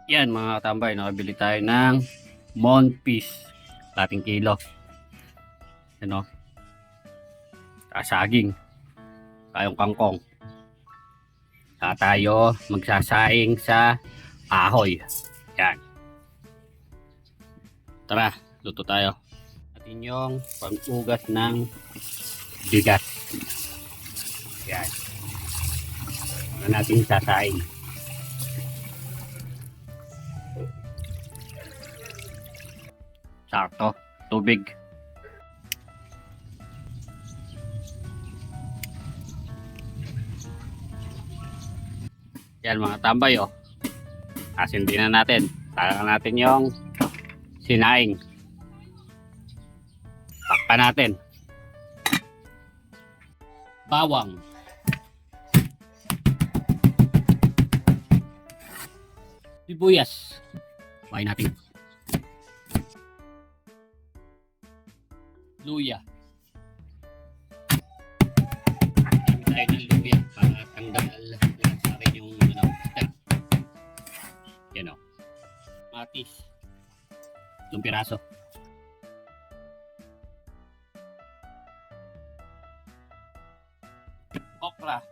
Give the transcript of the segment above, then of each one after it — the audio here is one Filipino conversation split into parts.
Yan mga katambay, nakabili tayo ng monpiece, lating kilo. Ano? Saging, tayong kangkong. Tayo magsasaing sa ahoy. Yan. Tara, luto tayo. Atin yung pang-ugas ng bigas. Yan. Ano natin sasaing. Sakto, tubig. Yan mga tambay oh. Asin din na natin. Taka natin yung sinaing. Takpan natin. Bawang. Sibuyas. Kumain natin. Luya. Tayo ng luya para tanggal sa akin yung isda. Yan o. Matis. Itong piraso. Okra.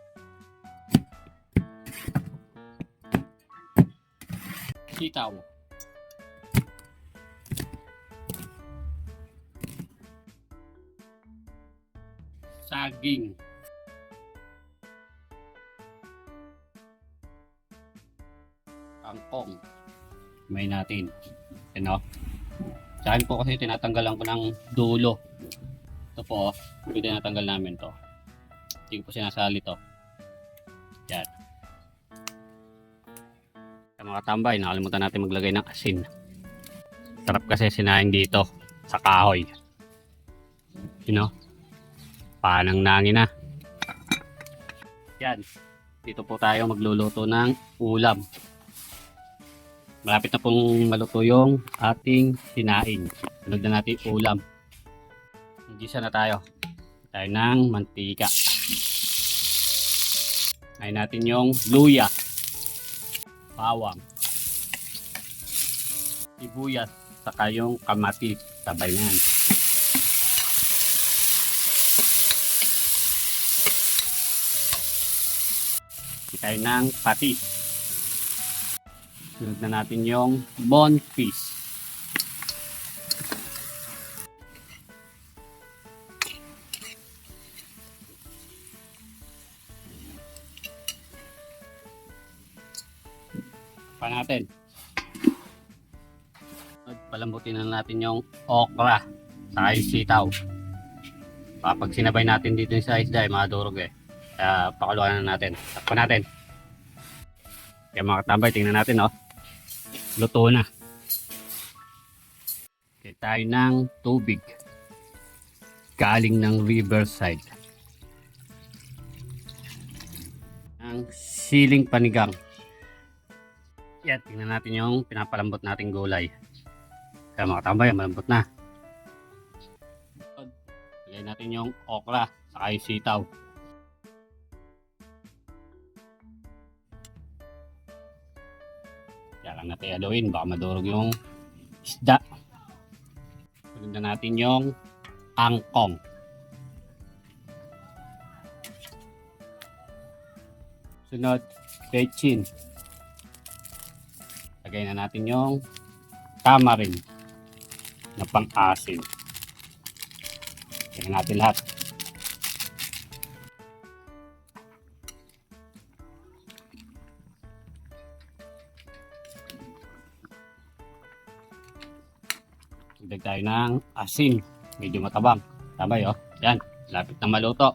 Sitaw. Saging. Kangkong. May natin. Ano? Sa akin po kasi tinatanggalan ko ng dulo. Ito po, pwede natanggal namin to. Hindi ko po sinasali to. Yan. Sa mga tambay, nakalimutan natin maglagay ng asin. Sarap kasi sinaing dito sa kahoy. You know? Panang nangin na. Yan. Dito po tayo magluluto ng ulam. Malapit na pong maluto yung ating sinaing. Sunod na natin ulam. Gisa na tayo. Tayo ng mantika. Ay natin yung luya. Bawang. Sibuyas. Saka yung kamatis. Sabay na yan. Tayo ng patis. Sunod na natin yung monpiece. Pa natin. Palambutin na natin yung okra sa sitaw. Kapag sinabay natin dito sa isda, madurog eh. Kaya pakuluan na natin. Takpan natin. Kaya mga katambay, tingnan natin oh. Luto na. Kaya tayo ng tubig. Galing ng riverside. Ang siling panigang. Yan, tingnan natin yung pinapalambot nating gulay. Kaya mga katambay, malambot na. Lagay natin yung okra saka yung sitaw. Kaya lang natin haluin, baka madurog yung isda. Sunod na natin yung kangkong. Sunod, bechin. Lagay na natin yung tamarin na pang-asin. Lagyan natin lahat. Dagdag tayo ng asin. Medyo matabang. Tabay oh. Yan. Lapit na maluto.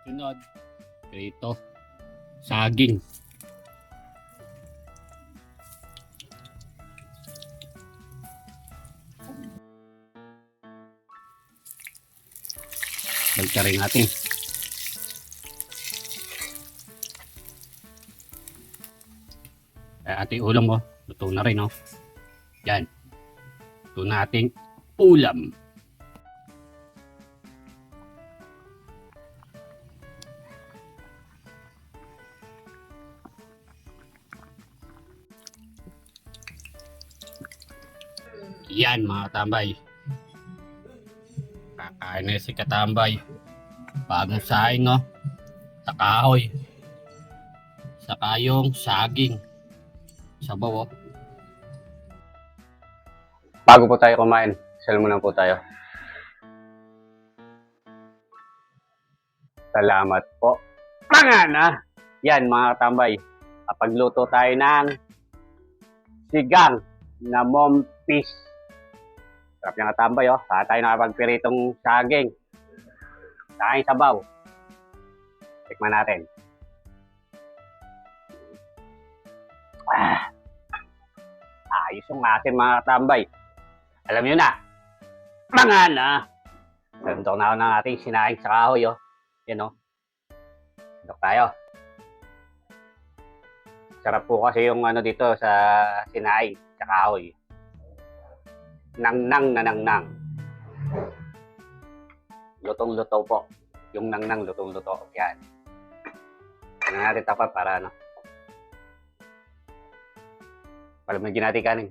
Sunod. Ito. Saging. Bagsarin natin. Ating ulam oh. Luto na rin oh. Yan. Ito nating ulam. Yan mga katambay. Kakain na si katambay. Bagong saing no. Sa kahoy. Saka yung saging. Sabaw oh. Bago po tayo kumain, sal muna po tayo. Salamat po. Pangana! Yan mga katambay. Kapagluto tayo ng sigang na mompis. Sarap yung katambay oh. Saka tayo nakapagpiritong saging. Saka yung sabaw. Tikman natin. Ayos yung atin mga katambay. Alam nyo na. Mangana! Sandok na ako ng ating sinaing sa kahoy oh. Yan oh. Sandok tayo. Sarap po kasi yung ano dito sa sinaing sa kahoy. Nangnang na nangnang. Lutong-luto po. Yung nangnang lutong-luto. Yan. Tingnan natin tapat para ano. Palamigin natin kanin.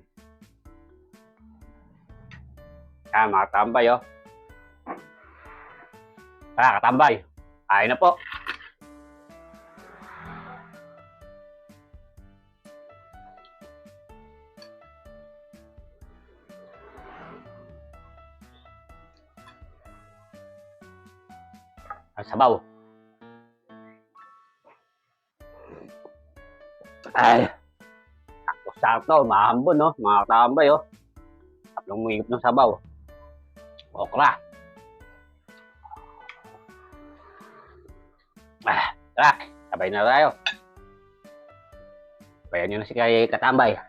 Yan mga katambay oh. Tara katambay. Kain na po. Ang sabaw. Ay. Sakto, mahambon no, mga katambay oh. Tatlong muhigop ng sabaw. Okra. Tara, sabay na tayo. Sabayan nyo na si kay katambay.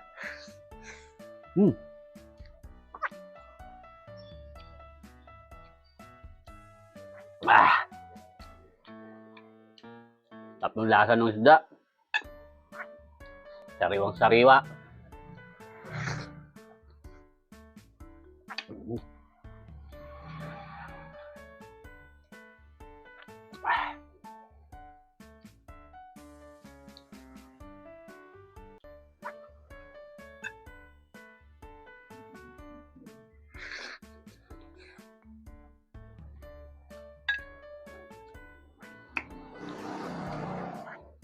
Tatlong lasa ng isda. Sariwang sariwa.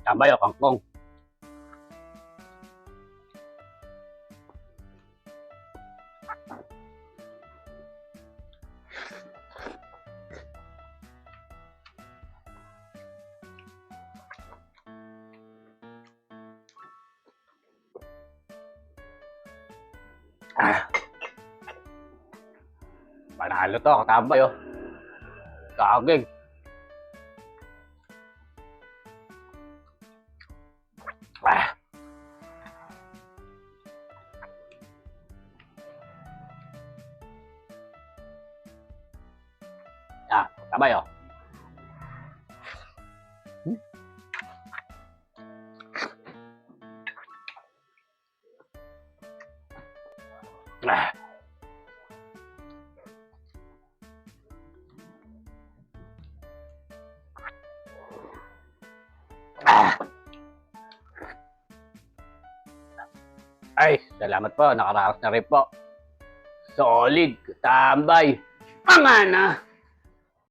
Tambay o kangkong. Panalo to, katambay oh. Kagig. Katambay oh. Ay, salamat po. Nakaraos na rin po. Solid. Tambay. Pangana.